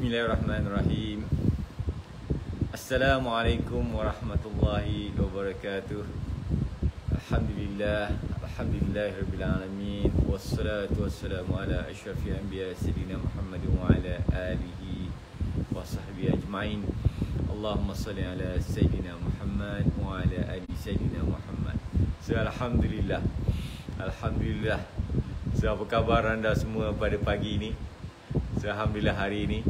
Bismillahirrahmanirrahim. Assalamualaikum warahmatullahi wabarakatuh. Alhamdulillahirabbil alamin, wassalatu wassalamu ala asyrafil anbiya sayyidina Muhammad wa ala alihi wa sahbihi ajmain. Allahumma salli ala sayyidina Muhammad wa ala ali sayyidina Muhammad. Alhamdulillah. So, apa khabar anda semua pada pagi ini? Alhamdulillah hari ini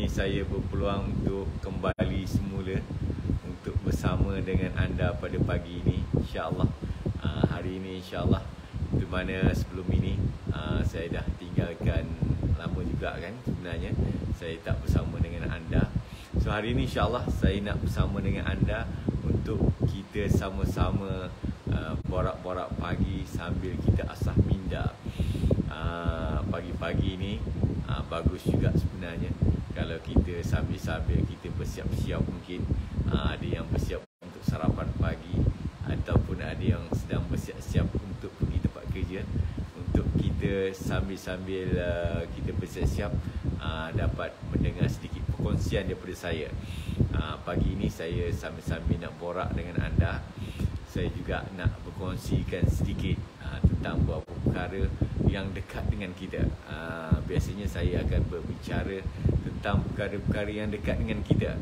saya berpeluang untuk kembali semula untuk bersama dengan anda pada pagi ini, insya-Allah. Hari ini insya-Allah, di mana sebelum ini saya dah tinggalkan lama juga kan sebenarnya saya tak bersama dengan anda. So hari ini insya-Allah saya nak bersama dengan anda untuk kita sama-sama borak-borak pagi sambil kita asah minda. Pagi-pagi ini bagus juga sebenarnya kalau kita sambil-sambil kita bersiap-siap. Mungkin ada yang bersiap untuk sarapan pagi, ataupun ada yang sedang bersiap-siap untuk pergi tempat kerja. Untuk kita sambil-sambil kita bersiap-siap dapat mendengar sedikit perkongsian daripada saya. Pagi ini saya sambil-sambil nak borak dengan anda. Saya juga nak berkongsikan sedikit tentang beberapa perkara yang dekat dengan kita. Biasanya saya akan berbicara tentang perkara-perkara yang dekat dengan kita.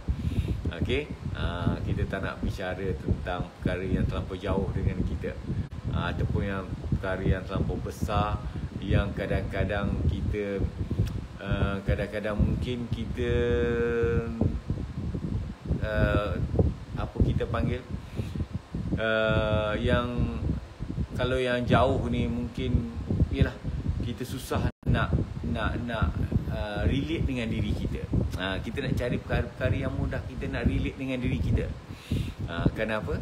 Okey, kita tak nak bicara tentang perkara yang terlampau jauh dengan kita, ataupun yang perkara yang terlampau besar, yang kadang-kadang kita kadang-kadang mungkin kita apa kita panggil, yang kalau yang jauh ni mungkin yalah kita susah nak relate dengan diri kita. Kita nak cari perkara-perkara yang mudah kita nak relate dengan diri kita. Kenapa?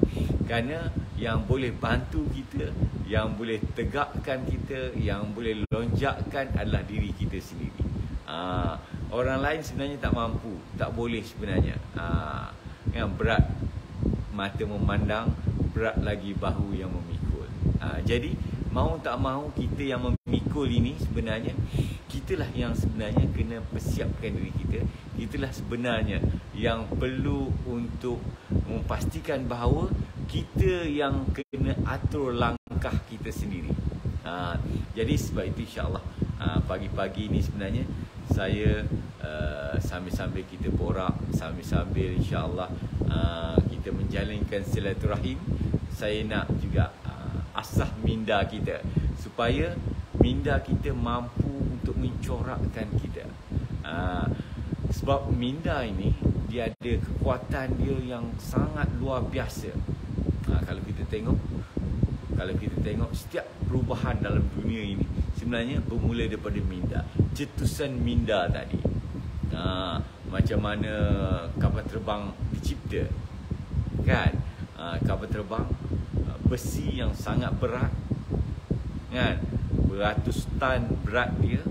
Kerana yang boleh bantu kita, yang boleh tegakkan kita, yang boleh lonjakkan adalah diri kita sendiri. Orang lain sebenarnya tak mampu, tak boleh sebenarnya. Yang berat mata memandang, berat lagi bahu yang memikul. Jadi mau tak mau kita yang memikul ini sebenarnya kitalah yang sebenarnya kena persiapkan diri kita. Kitalah sebenarnya yang perlu untuk memastikan bahawa kita yang kena atur langkah kita sendiri. Jadi sebab itu insya-Allah pagi-pagi ini sebenarnya saya sambil-sambil kita borak, sambil-sambil insya-Allah kita menjalinkan silaturahim, saya nak juga asah minda kita supaya minda kita mampu untuk mencorakkan kita. Sebab minda ini dia ada kekuatan dia yang sangat luar biasa. Kalau kita tengok setiap perubahan dalam dunia ini sebenarnya bermula daripada minda, cetusan minda tadi. Macam mana kapal terbang dicipta, kan? Kapal terbang besi yang sangat berat, kan? Beratus tan berat dia,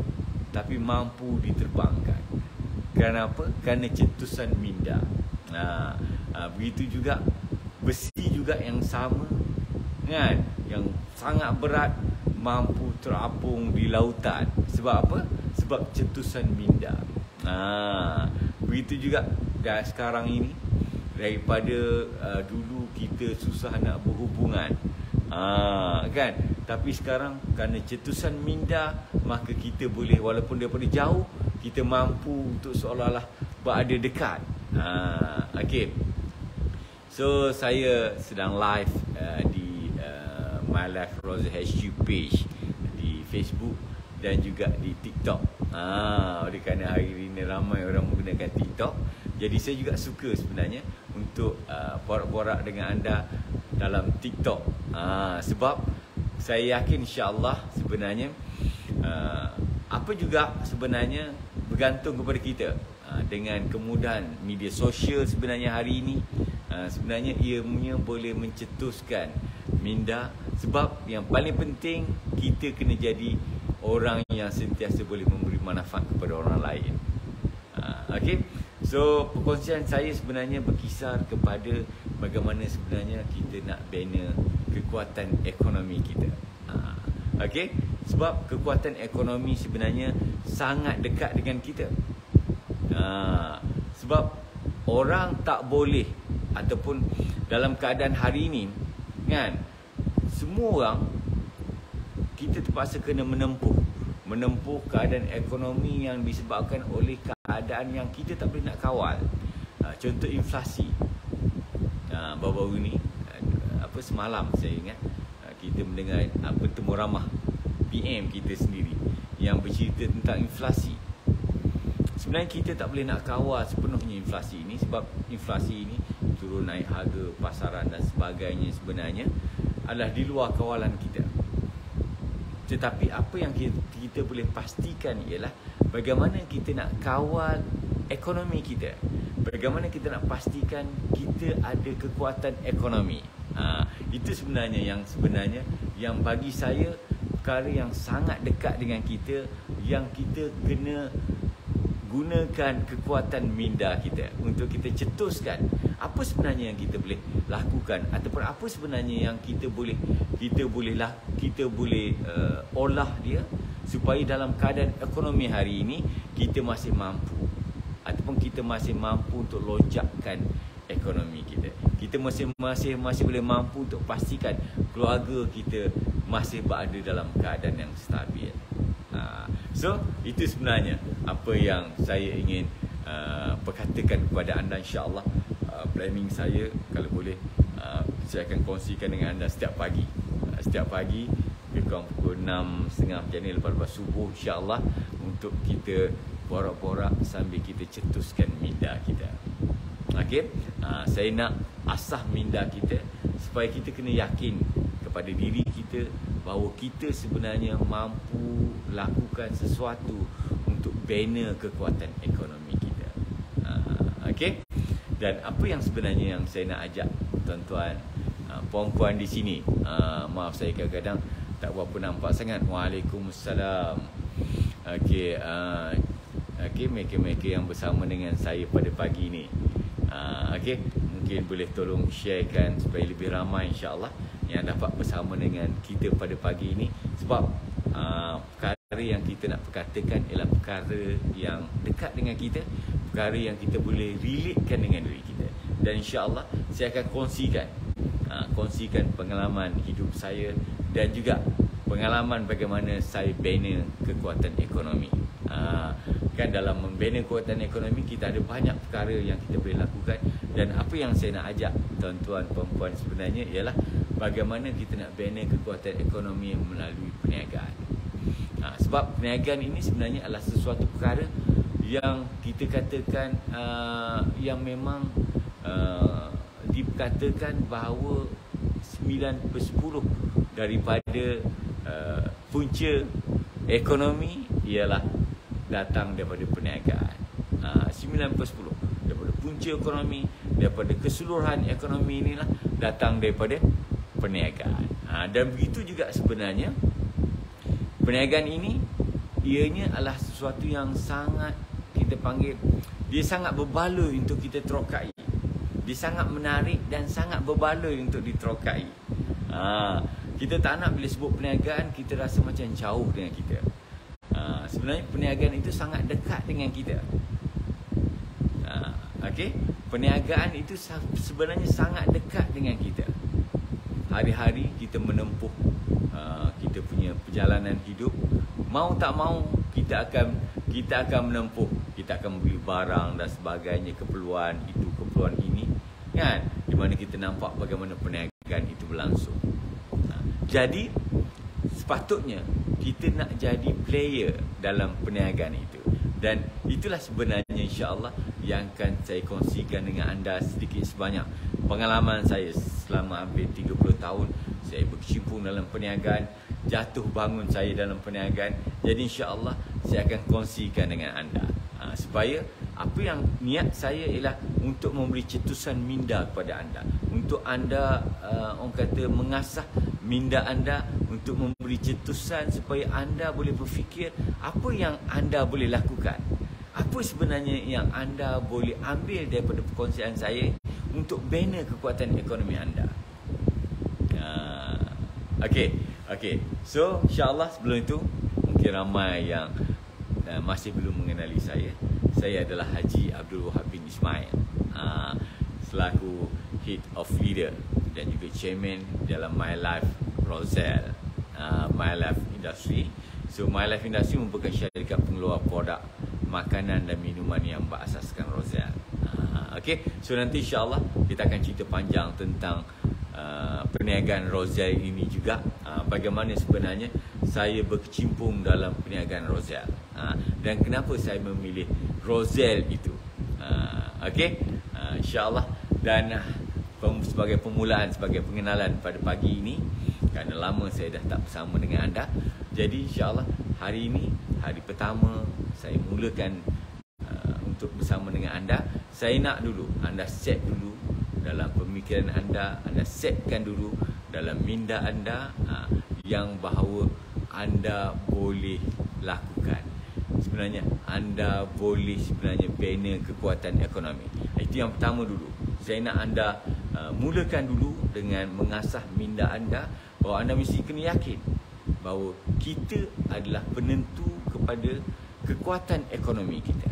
tapi mampu diterbangkan. Kenapa? Kerana cetusan minda. Begitu juga besi juga yang sama, kan? Yang sangat berat mampu terapung di lautan. Sebab apa? Sebab cetusan minda. Begitu juga sekarang ini, daripada dulu kita susah nak berhubungan, kan? Tapi sekarang kerana cetusan minda, maka kita boleh walaupun daripada jauh kita mampu untuk seolah-olah berada dekat. Okay. So saya sedang live di My Life Rosa HQ page di Facebook dan juga di TikTok. Oleh kerana hari ini ramai orang menggunakan TikTok, jadi saya juga suka sebenarnya untuk borak-borak dengan anda dalam TikTok. Sebab saya yakin insya-Allah sebenarnya apa juga sebenarnya bergantung kepada kita. Dengan kemudahan media sosial sebenarnya hari ini, sebenarnya ianya boleh mencetuskan minda. Sebab yang paling penting kita kena jadi orang yang sentiasa boleh memberi manfaat kepada orang lain. Okay. So perkongsian saya sebenarnya berkisar kepada bagaimana sebenarnya kita nak bina kekuatan ekonomi kita. Okay. Sebab kekuatan ekonomi sebenarnya sangat dekat dengan kita. Sebab orang tak boleh, ataupun dalam keadaan hari ini kan, semua orang kita terpaksa kena menempuh keadaan ekonomi yang disebabkan oleh keadaan yang kita tak boleh nak kawal. Contoh inflasi. Baru-baru ni, semalam saya ingat, kita mendengar bertemu ramah PM kita sendiri yang bercerita tentang inflasi. Sebenarnya kita tak boleh nak kawal sepenuhnya inflasi ini, sebab inflasi ini turun naik harga pasaran dan sebagainya sebenarnya adalah di luar kawalan kita. Tetapi apa yang kita boleh pastikan ialah bagaimana kita nak kawal ekonomi kita. Bagaimana kita nak pastikan kita ada kekuatan ekonomi. Itu sebenarnya yang bagi saya perkara yang sangat dekat dengan kita, yang kita kena gunakan kekuatan minda kita untuk kita cetuskan apa sebenarnya yang kita boleh lakukan, ataupun apa sebenarnya yang kita boleh olah dia supaya dalam keadaan ekonomi hari ini kita masih mampu, ataupun kita masih mampu untuk lonjakkan ekonomi kita. Kita masih boleh mampu untuk pastikan keluarga kita masih berada dalam keadaan yang stabil. So, itu sebenarnya apa yang saya ingin perkatakan kepada anda, insya-Allah. Planning saya, kalau boleh, saya akan kongsikan dengan anda setiap pagi. Setiap pagi lebih kurang pukul 6.30 macam ni, lepas subuh, insya-Allah, untuk kita borak-borak sambil kita cetuskan minda kita. Okey, saya nak asah minda kita supaya kita kena yakin kepada diri kita bahawa kita sebenarnya mampu lakukan sesuatu untuk bina kekuatan ekonomi kita. Okey, dan apa yang sebenarnya yang saya nak ajak tuan-tuan, puan-puan di sini, maaf saya kadang-kadang tak berapa nampak sangat. Waalaikumsalam. Okey, mereka-mereka yang bersama dengan saya pada pagi ni, okey, mungkin boleh tolong sharekan supaya lebih ramai, insya-Allah, yang dapat bersama dengan kita pada pagi ini. Sebab perkara yang kita nak perkatakan ialah perkara yang dekat dengan kita, perkara yang kita boleh relatekan dengan diri kita. Dan insya-Allah saya akan kongsikan pengalaman hidup saya dan juga pengalaman bagaimana saya bina kekuatan ekonomi. Kan dalam membina kekuatan ekonomi kita ada banyak perkara yang kita boleh lakukan, dan apa yang saya nak ajak tuan-tuan perempuan sebenarnya ialah bagaimana kita nak bina kekuatan ekonomi melalui perniagaan. Sebab perniagaan ini sebenarnya adalah sesuatu perkara yang kita katakan yang memang dikatakan bahawa 9/10 daripada punca ekonomi ialah datang daripada perniagaan. 9/10 daripada punca ekonomi, daripada keseluruhan ekonomi inilah datang daripada perniagaan. Dan begitu juga sebenarnya perniagaan ini, ianya adalah sesuatu yang sangat kita panggil, dia sangat berbaloi untuk kita terokai. Dia sangat menarik dan sangat berbaloi untuk diterokai. Kita tak nak bila sebut perniagaan kita rasa macam jauh dengan kita. Sebenarnya perniagaan itu sangat dekat dengan kita. Okey, perniagaan itu sebenarnya sangat dekat dengan kita. Hari-hari kita menempuh kita punya perjalanan hidup. Mau tak mau kita akan menempuh. Kita akan beli barang dan sebagainya, keperluan itu, keperluan ini, kan? Di mana kita nampak bagaimana perniagaan itu berlangsung. Jadi sepatutnya kita nak jadi player dalam perniagaan itu. Dan itulah sebenarnya insya-Allah yang akan saya kongsikan dengan anda sedikit sebanyak pengalaman saya selama hampir 30 tahun saya berkecimpung dalam perniagaan, jatuh bangun saya dalam perniagaan. Jadi insya-Allah saya akan kongsikan dengan anda supaya apa yang niat saya ialah untuk memberi cetusan minda kepada anda, untuk anda orang kata mengasah minda anda, untuk memberi cetusan supaya anda boleh berfikir apa yang anda boleh lakukan, apa sebenarnya yang anda boleh ambil daripada perkongsian saya untuk bina kekuatan ekonomi anda. Okey. So insya-Allah sebelum itu mungkin ramai yang masih belum mengenali saya saya adalah Haji Abdul Wahab bin Ismail, selaku Head of Leader dan juga Chairman dalam My Life Roselle, My Life Industry. So My Life Industry merupakan syarikat pengeluar produk makanan dan minuman yang berasaskan Roselle. Okay, so nanti insyaAllah kita akan cerita panjang tentang perniagaan Roselle ini juga, bagaimana sebenarnya saya berkecimpung dalam perniagaan Roselle, dan kenapa saya memilih Roselle itu. Okay, insyaAllah. Dan sebagai permulaan, sebagai pengenalan pada pagi ini, kerana lama saya dah tak bersama dengan anda, jadi insyaAllah hari ini hari pertama saya mulakan untuk bersama dengan anda. Saya nak dulu anda set dulu dalam pemikiran anda setkan dulu dalam minda anda yang bahawa anda boleh lakukan. Sebenarnya anda boleh sebenarnya bina kekuatan ekonomi. Itu yang pertama dulu. Saya nak anda mulakan dulu dengan mengasah minda anda bahawa anda mesti kena yakin bahawa kita adalah penentu kepada kekuatan ekonomi kita.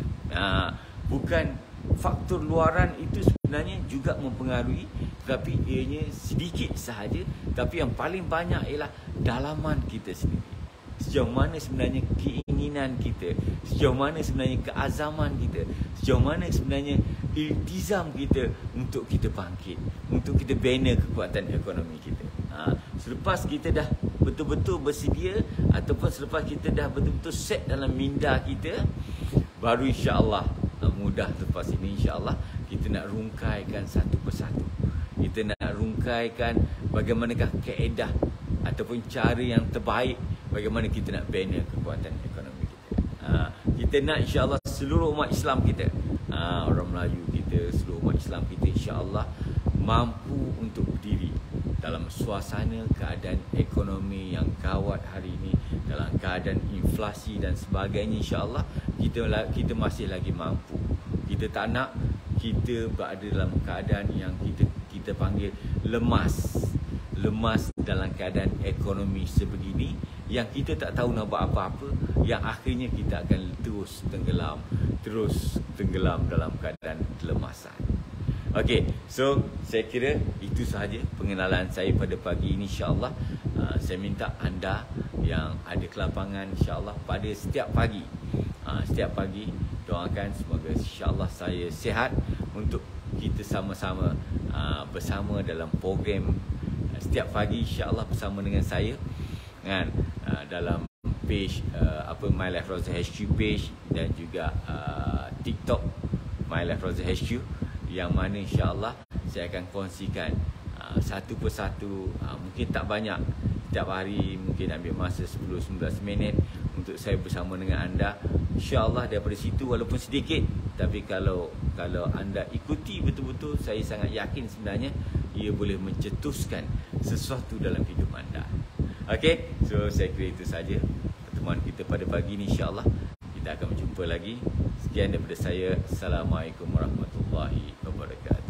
Bukan faktor luaran itu sebenarnya juga mempengaruhi, tetapi ianya sedikit sahaja. Tapi yang paling banyak ialah dalaman kita sendiri. Sejauh mana sebenarnya keinginan kita, sejauh mana sebenarnya keazaman kita, sejauh mana sebenarnya iltizam kita untuk kita bangkit, untuk kita bina kekuatan ekonomi kita. Selepas kita dah betul-betul bersedia, ataupun selepas kita dah betul-betul set dalam minda kita, baru insya-Allah mudah lepas ini insya-Allah kita nak rungkaikan satu persatu. Kita nak rungkaikan bagaimanakah kaedah ataupun cara yang terbaik bagaimana kita nak bina kekuatan ekonomi kita. Kita nak insya-Allah seluruh umat Islam kita, orang Melayu kita, seluruh umat Islam kita insya-Allah mampu untuk berdiri dalam suasana keadaan ekonomi yang gawat hari ini, dalam keadaan inflasi dan sebagainya. InsyaAllah kita masih lagi mampu. Kita tak nak kita berada dalam keadaan yang kita panggil lemas dalam keadaan ekonomi sebegini, yang kita tak tahu nak buat apa-apa, yang akhirnya kita akan terus tenggelam dalam keadaan kelemasan. Okey, so saya kira itu sahaja pengenalan saya pada pagi ini insya-Allah. Saya minta anda yang ada kelapangan insya-Allah pada setiap pagi doakan semoga insya-Allah saya sihat untuk kita sama-sama bersama dalam program setiap pagi insya-Allah bersama dengan saya kan, dalam page My Life Roselle HQ page dan juga TikTok My Life Roselle HQ, yang mana insya-Allah saya akan kongsikan satu persatu, mungkin tak banyak, setiap hari mungkin ambil masa 10-19 minit untuk saya bersama dengan anda. InsyaAllah daripada situ walaupun sedikit, tapi kalau anda ikuti betul-betul, saya sangat yakin sebenarnya ia boleh mencetuskan sesuatu dalam hidup anda. Okey, so saya kira itu saja pertemuan kita pada pagi ini insya-Allah. Kita akan berjumpa lagi. Sekian daripada saya. Assalamualaikum warahmatullahi wabarakatuh.